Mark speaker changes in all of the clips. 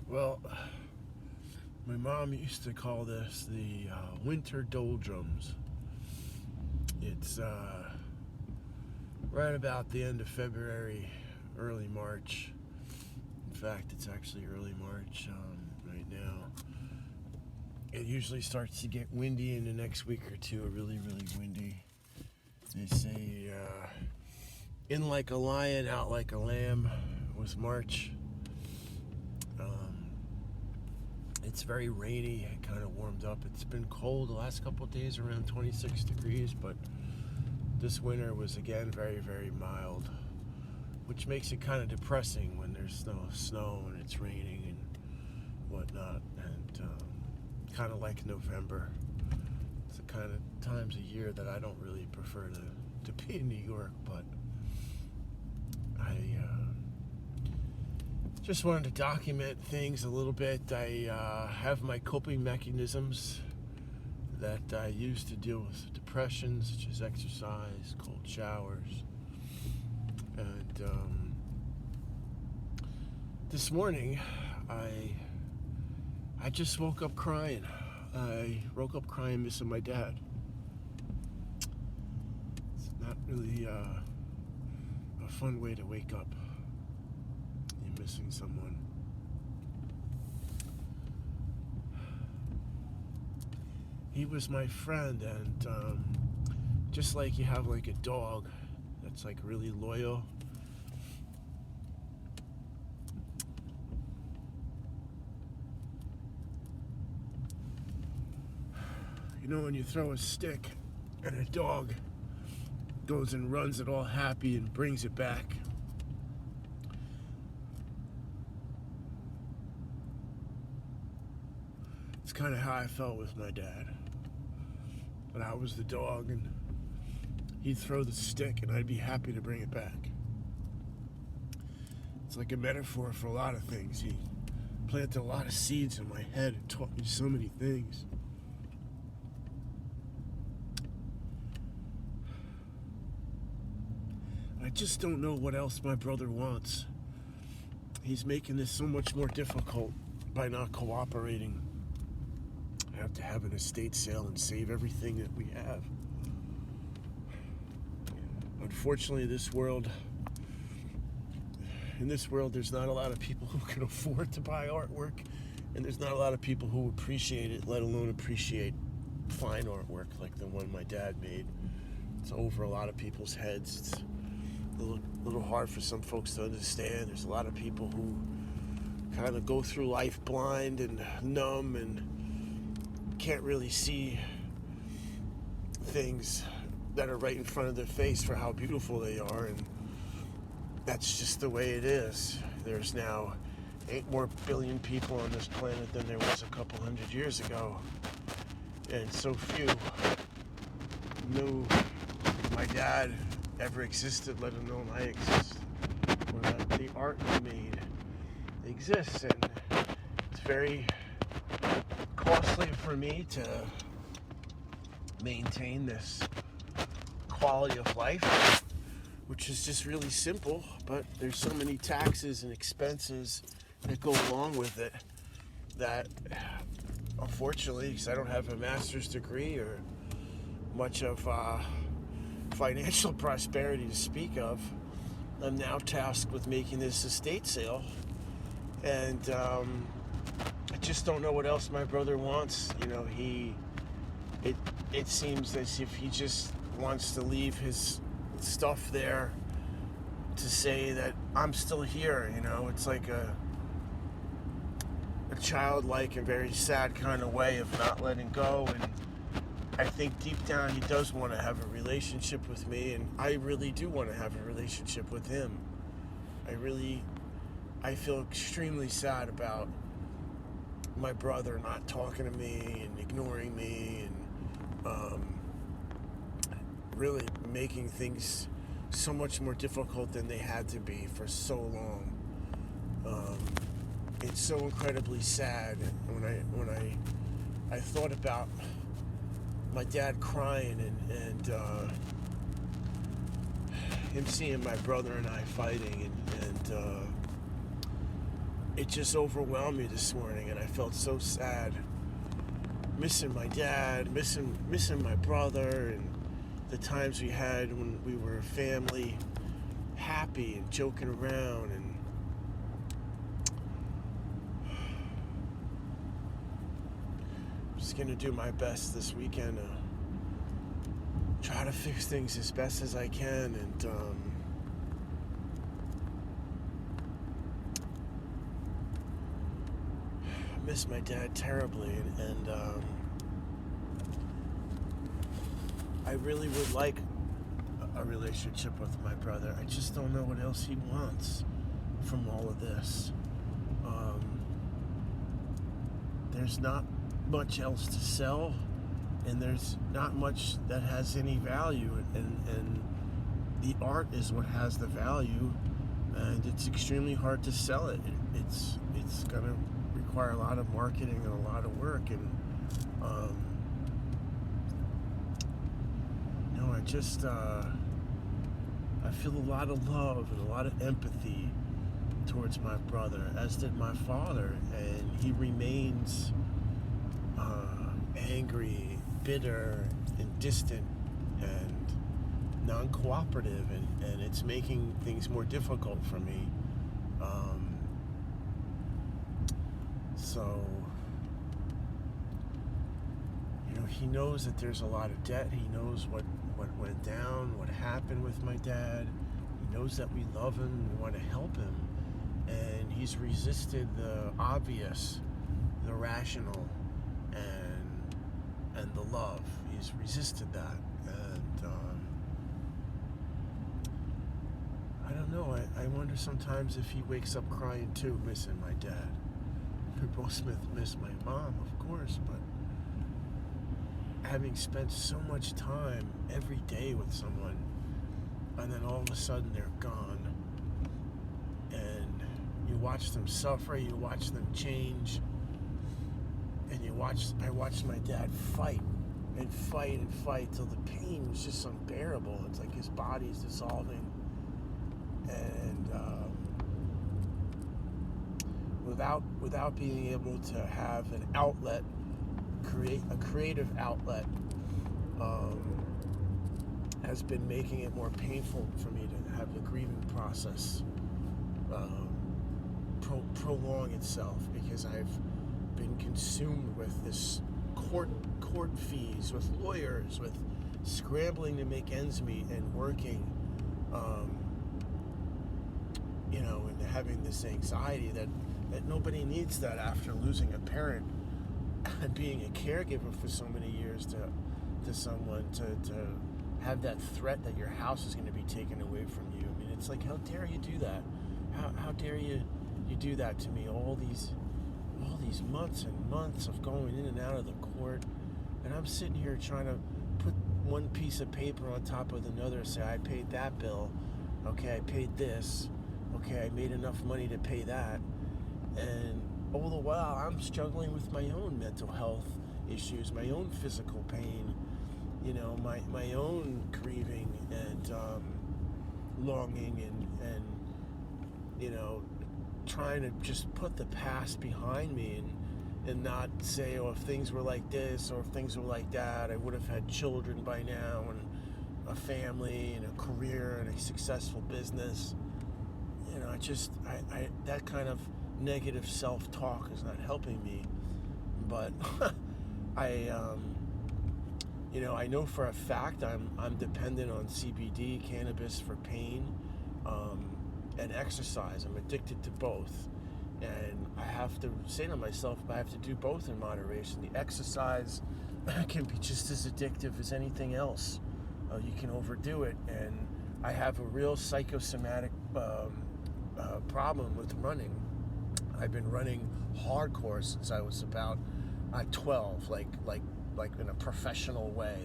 Speaker 1: Well, my mom used to call this the winter doldrums. It's right about the end of February, early March. In fact, it's actually early March right now. It usually starts to get windy in the next week or two, really, really windy. They say in like a lion, out like a lamb was March. It's very rainy. It kind of warmed up. It's been cold the last couple of days, around 26 degrees, but this winter was again very, very mild, which makes it kind of depressing when there's no snow and it's raining and whatnot. And kind of like November. It's the kind of times of year that I don't really prefer to be in New York, but I just wanted to document things a little bit. I have my coping mechanisms that I use to deal with depression, such as exercise, cold showers. And this morning, I just woke up crying. I woke up crying missing my dad. It's not really a fun way to wake up. You're missing someone. He was my friend, and just like you have like a dog that's like really loyal, you know, when you throw a stick and a dog goes and runs it all happy and brings it back. It's kind of how I felt with my dad. But I was the dog, and he'd throw the stick and I'd be happy to bring it back. It's like a metaphor for a lot of things. He planted a lot of seeds in my head and taught me so many things. I just don't know what else my brother wants. He's making this so much more difficult by not cooperating. I have to have an estate sale and save everything that we have. Unfortunately, in this world, there's not a lot of people who can afford to buy artwork, and there's not a lot of people who appreciate it, let alone appreciate fine artwork like the one my dad made. It's over a lot of people's heads. It's a little hard for some folks to understand. There's a lot of people who kind of go through life blind and numb and can't really see things that are right in front of their face for how beautiful they are, and that's just the way it is. There's now 8 more billion people on this planet than there was a couple hundred years ago, and so few knew my dad ever existed, let alone I exist, or that the art he made exists. And it's very costly for me to maintain this quality of life, which is just really simple, but there's so many taxes and expenses that go along with it that, unfortunately, because I don't have a master's degree or much of financial prosperity to speak of, I'm now tasked with making this estate sale, and I just don't know what else my brother wants. You know, it seems as if he just wants to leave his stuff there to say that I'm still here. You know, it's like a childlike and very sad kind of way of not letting go. And I think deep down he does want to have a relationship with me, and I really do want to have a relationship with him. I feel extremely sad about my brother not talking to me and ignoring me, and really making things so much more difficult than they had to be for so long. It's so incredibly sad when I thought about my dad crying and him seeing my brother and I fighting, and it just overwhelmed me this morning, and I felt so sad. Missing my dad, missing my brother, and the times we had when we were a family, happy and joking around. And I'm just gonna do my best this weekend to try to fix things as best as I can. And I miss my dad terribly, and I really would like a relationship with my brother. I just don't know what else he wants from all of this. There's not much else to sell, and there's not much that has any value, and the art is what has the value, and it's extremely hard to sell it. It's gonna require a lot of marketing and a lot of work, and I just I feel a lot of love and a lot of empathy towards my brother, as did my father, and he remains angry, bitter, and distant, and non-cooperative, and it's making things more difficult for me. So, he knows that there's a lot of debt. He knows what went down, what happened with my dad. He knows that we love him, we want to help him, and he's resisted the obvious, the rational, and the love. He's resisted that, and I don't know. I wonder sometimes if he wakes up crying too, missing my dad. We both miss my mom, of course, but having spent so much time every day with someone, and then all of a sudden they're gone, and you watch them suffer, you watch them change, and I watched my dad fight and fight and fight till the pain was just unbearable. It's like his body's dissolving, and without being able to have an outlet, create a creative outlet, has been making it more painful for me to have the grieving process prolong itself, because I've been consumed with this court fees, with lawyers, with scrambling to make ends meet and working, and having this anxiety that nobody needs that after losing a parent and being a caregiver for so many years to someone, to have that threat that your house is going to be taken away from you. I mean, it's like, how dare you do that? How dare you do that to me? All these months and months of going in and out of the court, and I'm sitting here trying to put one piece of paper on top of another, say I paid that bill, okay, I paid this, okay, I made enough money to pay that, and all the while I'm struggling with my own mental health issues, my own physical pain, my own grieving and longing, and trying to just put the past behind me, and not say, oh, if things were like this or if things were like that, I would have had children by now, and a family and a career and a successful business. I that kind of negative self-talk is not helping me. But I know for a fact I'm dependent on CBD, cannabis for pain, and exercise. I'm addicted to both, and I have to say to myself, I have to do both in moderation. The exercise can be just as addictive as anything else. You can overdo it, and I have a real psychosomatic problem with running. I've been running hardcore since I was about 12, like in a professional way.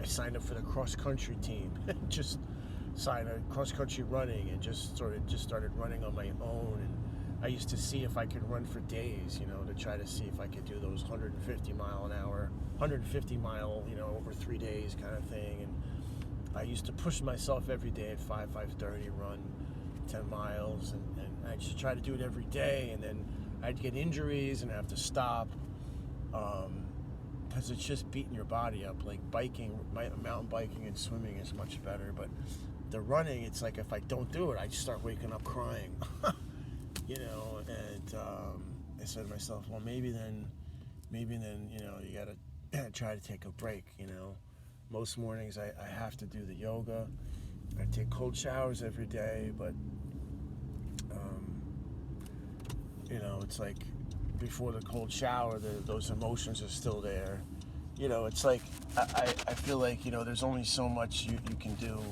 Speaker 1: I signed up for the cross country team, just signed up cross country running, and just started running on my own. And I used to see if I could run for days, to try to see if I could do those 150 mile, over 3 days kind of thing. And I used to push myself every day at 5:30, run 10 miles, and I just try to do it every day, and then I'd get injuries and have to stop. Because it's just beating your body up. Like biking, mountain biking and swimming is much better, but the running, it's like if I don't do it, I just start waking up crying. You know, and I said to myself, well, maybe then, you know, you gotta try to take a break. You know, most mornings I have to do the yoga. I take cold showers every day, but you know, it's like before the cold shower, those emotions are still there. You know, it's like I feel like, you know, there's only so much you can do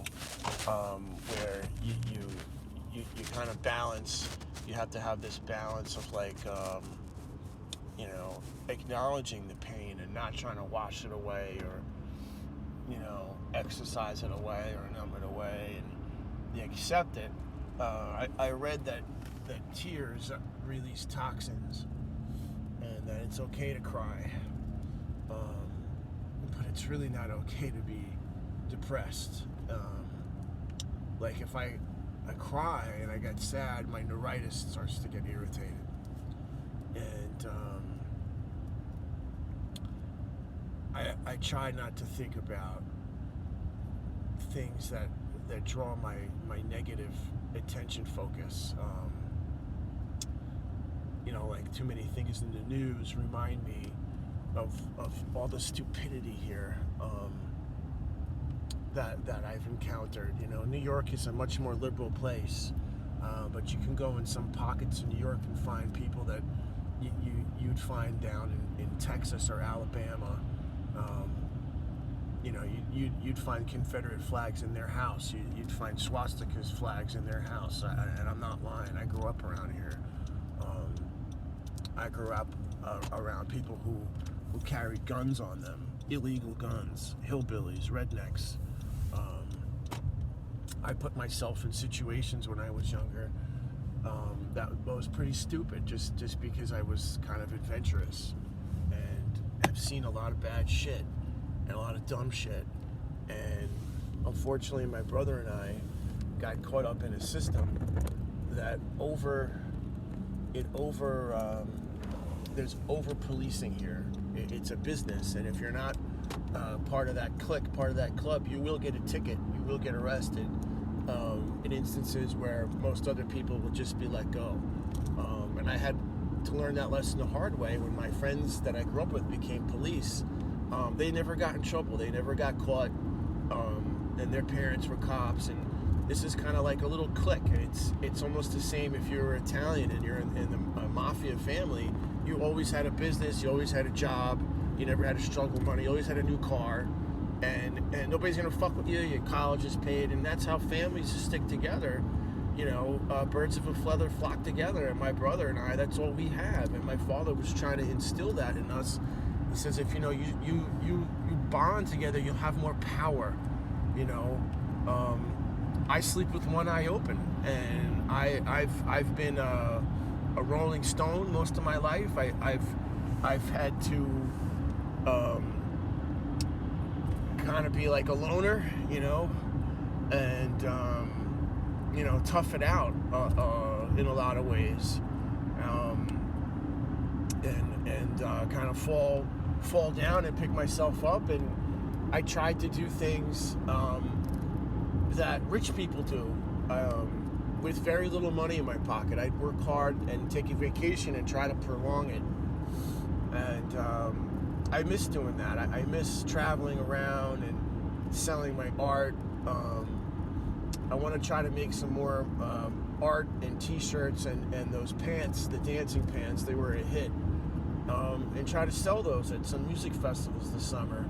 Speaker 1: where you kind of balance. You have to have this balance of like, you know, acknowledging the pain and not trying to wash it away or, you know, exercise it away or numb it away, and you accept it. I read that tears release toxins and that it's okay to cry. But it's really not okay to be depressed. Like if I cry and I get sad, my neuritis starts to get irritated. And I try not to think about things that draw my negative attention focus. You know, like too many things in the news remind me of all the stupidity here that I've encountered. You know, New York is a much more liberal place, but you can go in some pockets in New York and find people that you'd find down in Texas or Alabama. You know, you'd find Confederate flags in their house. You'd find swastikas flags in their house. And I'm not lying. I grew up around here. I grew up around people who carried guns on them, illegal guns, hillbillies, rednecks. I put myself in situations when I was younger that was pretty stupid, just because I was kind of adventurous, and I've seen a lot of bad shit and a lot of dumb shit, and unfortunately my brother and I got caught up in a system that there's over policing here. It's a business, and if you're not part of that clique, part of that club, you will get a ticket, you will get arrested in instances where most other people will just be let go. And I had to learn that lesson the hard way when my friends that I grew up with became police. They never got in trouble, they never got caught, and their parents were cops, and this is kind of like a little clique. It's almost the same if you're Italian and you're in the mafia family. You always had a business, you always had a job, you never had to struggle money, you always had a new car, and nobody's gonna fuck with you, your college is paid, and that's how families stick together. You know, birds of a feather flock together, and my brother and I, that's all we have. And my father was trying to instill that in us. He says, if you know you bond together, you'll have more power. You know, I sleep with one eye open, and I've been a Rolling Stone most of my life. I've had to kind of be like a loner, you know, and you know, tough it out in a lot of ways, and kind of fall down and pick myself up. And I tried to do things that rich people do with very little money in my pocket. I'd work hard and take a vacation and try to prolong it. And I miss doing that. I miss traveling around and selling my art. I want to try to make some more art and t-shirts and those pants, the dancing pants. They were a hit. And try to sell those at some music festivals this summer.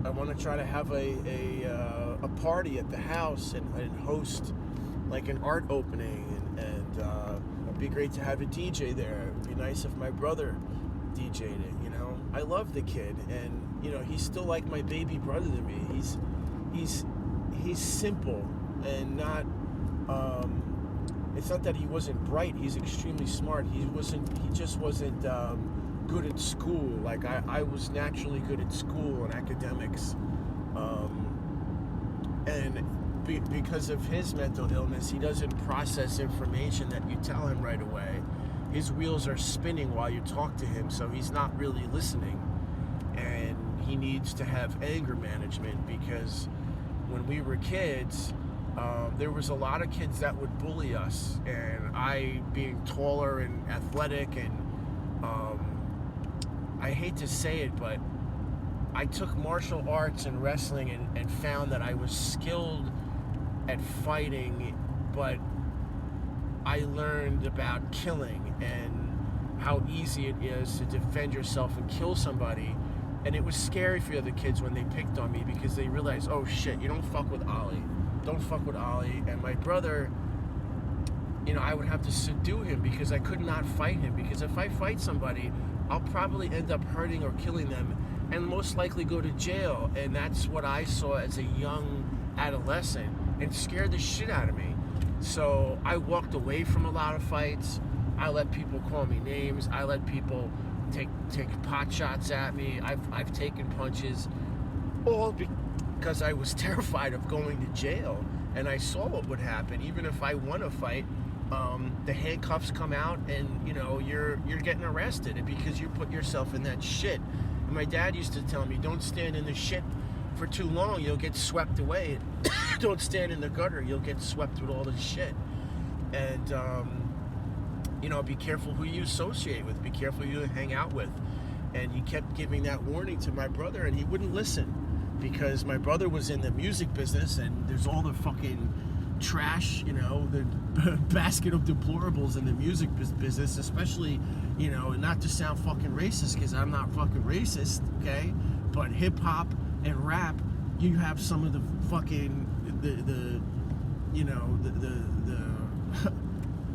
Speaker 1: I want to try to have a party at the house and host like an art opening, and it'd be great to have a DJ there. It'd be nice if my brother DJ'd it, you know. I love the kid, and you know, he's still like my baby brother to me. He's simple and not it's not that he wasn't bright. He's extremely smart. He just wasn't good at school. Like I was naturally good at school and academics, and because of his mental illness, he doesn't process information that you tell him right away. His wheels are spinning while you talk to him, so he's not really listening. And he needs to have anger management, because when we were kids, there was a lot of kids that would bully us, and I, being taller and athletic, and I hate to say it, but I took martial arts and wrestling and found that I was skilled at fighting, but I learned about killing and how easy it is to defend yourself and kill somebody. And it was scary for the other kids when they picked on me, because they realized, oh shit, you don't fuck with Ollie. Don't fuck with Ollie. And my brother, you know, I would have to subdue him because I could not fight him. Because if I fight somebody, I'll probably end up hurting or killing them, and most likely go to jail. And that's what I saw as a young adolescent, and scared the shit out of me. So I walked away from a lot of fights. I let people call me names. I let people take pot shots at me. I've taken punches, all because I was terrified of going to jail, and I saw what would happen. Even if I won a fight, the handcuffs come out, and you know you're getting arrested because you put yourself in that shit. And my dad used to tell me, don't stand in the shit for too long, you'll get swept away. Don't stand in the gutter, you'll get swept with all the shit. And you know, be careful who you associate with, be careful who you hang out with. And he kept giving that warning to my brother, and he wouldn't listen, because my brother was in the music business, and there's all the fucking trash, you know, the basket of deplorables in the music business, especially, you know, not to sound fucking racist, because I'm not fucking racist, okay, but hip-hop and rap, you have some of the fucking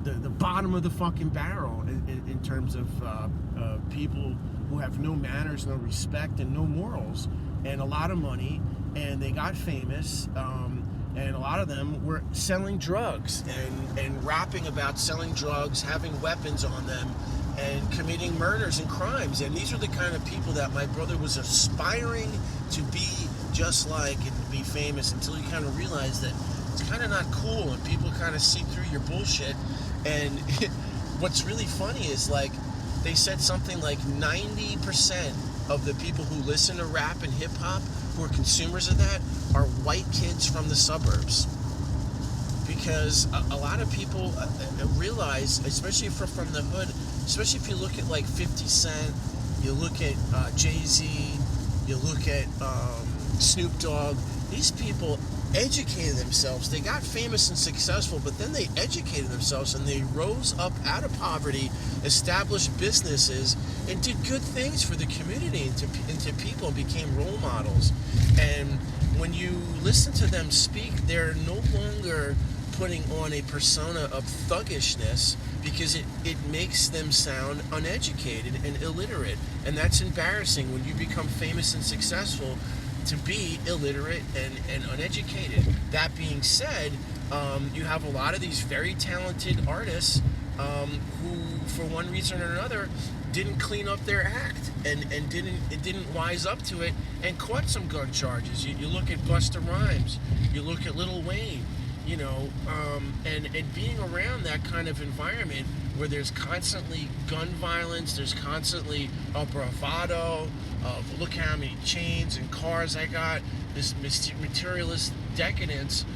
Speaker 1: the bottom of the fucking barrel in terms of people who have no manners, no respect, and no morals, and a lot of money, and they got famous, and a lot of them were selling drugs and rapping about selling drugs, having weapons on them, and committing murders and crimes. And these are the kind of people that my brother was aspiring to be just like, and to be famous, until he kind of realized that it's kind of not cool, and people kind of see through your bullshit. And what's really funny is, like, they said something like 90% of the people who listen to rap and hip-hop, who are consumers of that, are white kids from the suburbs. Because a lot of people realize, especially from the hood, especially if you look at like 50 Cent, you look at Jay-Z, you look at Snoop Dogg, these people educated themselves. They got famous and successful, but then they educated themselves, and they rose up out of poverty, established businesses, and did good things for the community and to people, and became role models. And when you listen to them speak, they're no longer putting on a persona of thuggishness, because it makes them sound uneducated and illiterate. And that's embarrassing when you become famous and successful, to be illiterate and uneducated. That being said, you have a lot of these very talented artists who, for one reason or another, didn't clean up their act and didn't wise up to it, and caught some gun charges. You look at Busta Rhymes, you look at Lil Wayne, you know, and being around that kind of environment where there's constantly gun violence, there's constantly a bravado of, look how many chains and cars I got, this materialist decadence,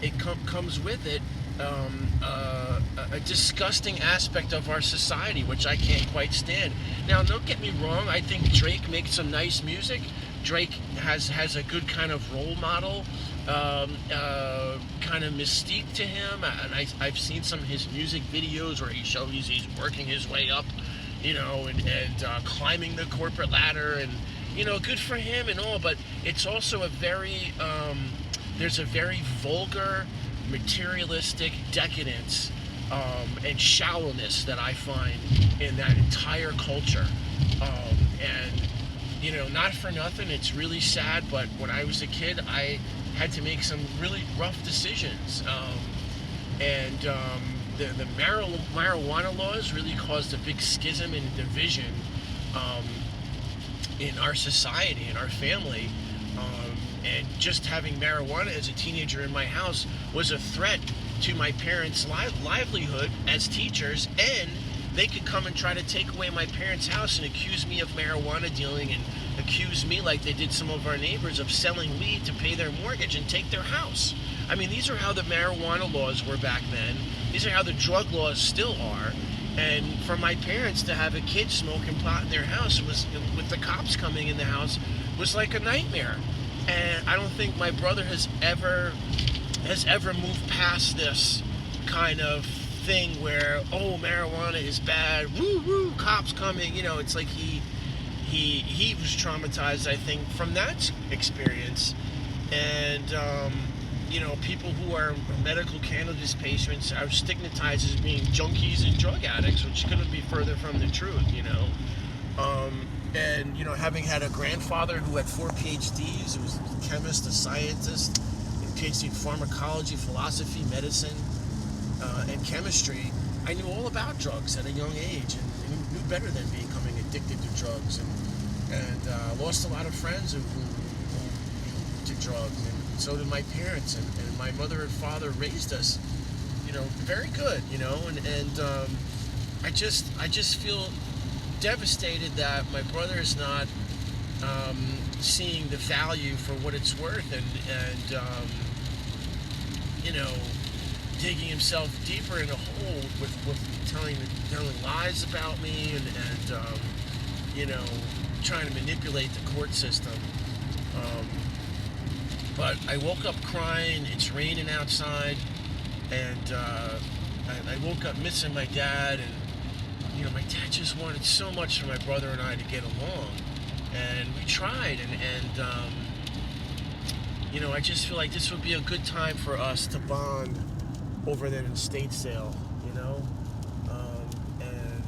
Speaker 1: it comes with it a disgusting aspect of our society, which I can't quite stand. Now, don't get me wrong, I think Drake makes some nice music. Drake has a good kind of role model kind of mystique to him, and I've seen some of his music videos where he shows he's working his way up, you know, and climbing the corporate ladder, and, you know, good for him and all, but it's also a very, there's a very vulgar, materialistic decadence and shallowness that I find in that entire culture. And, you know, not for nothing, it's really sad, but when I was a kid, I had to make some really rough decisions. The marijuana laws really caused a big schism and division in our society, in our family. And just having marijuana as a teenager in my house was a threat to my parents' livelihood as teachers, and they could come and try to take away my parents' house and accuse me of marijuana dealing and accuse me, like they did some of our neighbors, of selling weed to pay their mortgage and take their house. I mean, these are how the marijuana laws were back then. These are how the drug laws still are. And for my parents to have a kid smoking pot in their house was, with the cops coming in the house, was like a nightmare. And I don't think my brother has ever moved past this kind of thing where, oh, marijuana is bad, woo woo, cops coming. You know, it's like he was traumatized, I think, from that experience. And you know, people who are medical cannabis patients are stigmatized as being junkies and drug addicts, which couldn't be further from the truth, you know. And, you know, having had a grandfather who had 4 PhDs, who was a chemist, a scientist, a PhD in pharmacology, philosophy, medicine, and chemistry, I knew all about drugs at a young age, and knew better than becoming addicted to drugs, and lost a lot of friends who took drugs, and so did my parents, and my mother and father raised us, you know, very good, you know, and I just feel devastated that my brother is not seeing the value for what it's worth, and you know, digging himself deeper in a hole with telling lies about me, and you know, trying to manipulate the court system. But I woke up crying. It's raining outside, and I woke up missing my dad, and you know, my dad just wanted so much for my brother and I to get along, and we tried, and you know, I just feel like this would be a good time for us to bond over that estate sale, you know, and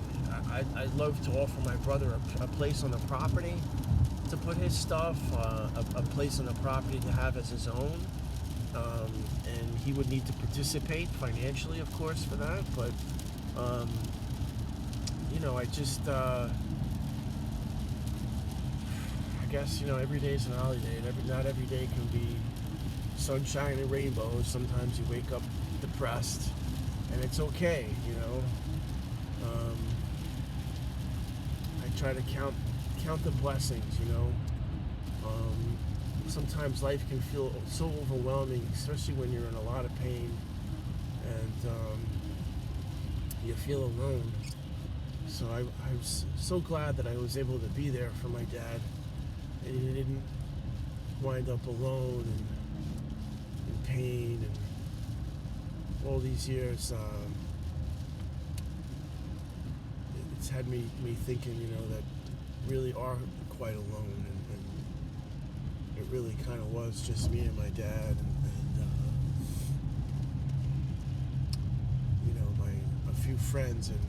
Speaker 1: I'd love to offer my brother a place on the property to put his stuff, a place on the property to have as his own, and he would need to participate financially, of course, for that, but you know, I just I guess, you know, every day is an holiday, and not every day can be sunshine and rainbows. Sometimes you wake up depressed, and it's okay, you know. I try to count the blessings, you know. Sometimes life can feel so overwhelming, especially when you're in a lot of pain, and you feel alone. So I was so glad that I was able to be there for my dad, and he didn't wind up alone and in pain, and all these years it's had me thinking, you know, that really are quite alone, and it really kind of was just me and my dad, and you know, a few friends, and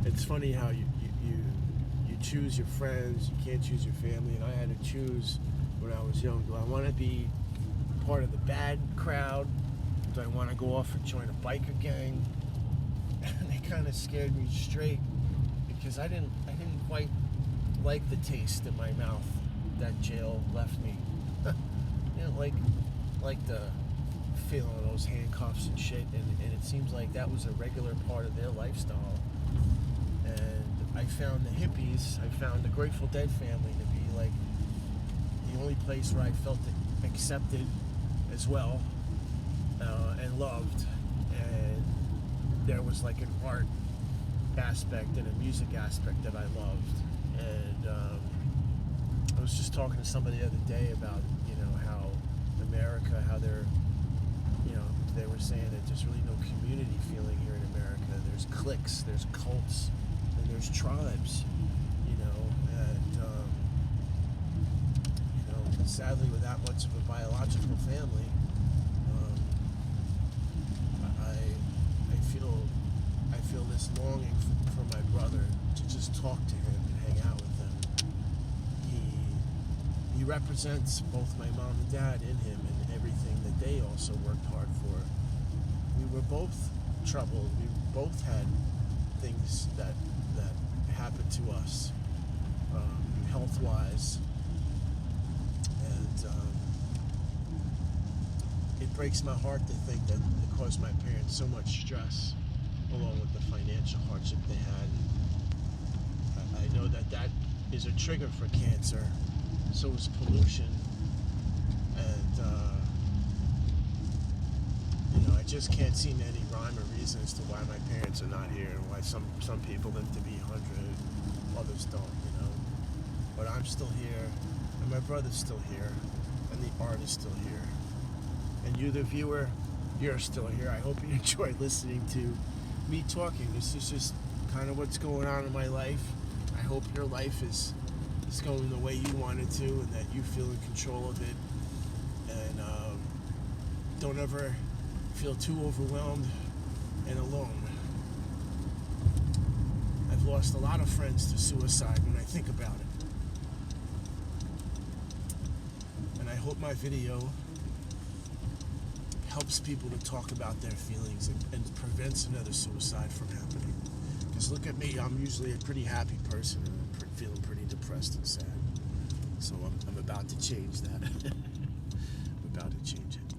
Speaker 1: it's funny how you choose your friends, you can't choose your family, and I had to choose when I was young. Do I want to be part of the bad crowd? Do I want to go off and join a biker gang? And they kind of scared me straight, because I didn't quite like the taste in my mouth that jail left me. You know, like the feeling of those handcuffs and shit, and it seems like that was a regular part of their lifestyle. And I found the hippies, I found the Grateful Dead family to be like the only place where I felt accepted as well, and loved, and there was like an art aspect and a music aspect that I loved. And I was just talking to somebody the other day about, you know, how America, how they're, you know, they were saying that there's really no community feeling here in America. There's cliques, there's cults, and there's tribes, you know, and you know, sadly, without much of a biological family, I feel this longing for my brother to just talk to him and hang out with him. He represents both my mom and dad in him, and everything that they also worked hard for. We were both troubled. We both had things that happened to us, health-wise, and breaks my heart to think that it caused my parents so much stress, along with the financial hardship they had. I know that that is a trigger for cancer. So is pollution. And, I just can't see any rhyme or reason as to why my parents are not here, and why some people live to be 100, others don't, But I'm still here, and my brother's still here, and the art is still here. And you, the viewer, you're still here. I hope you enjoy listening to me talking. This is just kind of what's going on in my life. I hope your life is going the way you want it to, and that you feel in control of it. And don't ever feel too overwhelmed and alone. I've lost a lot of friends to suicide when I think about it. And I hope my video helps people to talk about their feelings and prevents another suicide from happening. Because look at me, I'm usually a pretty happy person, and I'm feeling pretty depressed and sad. So I'm about to change that.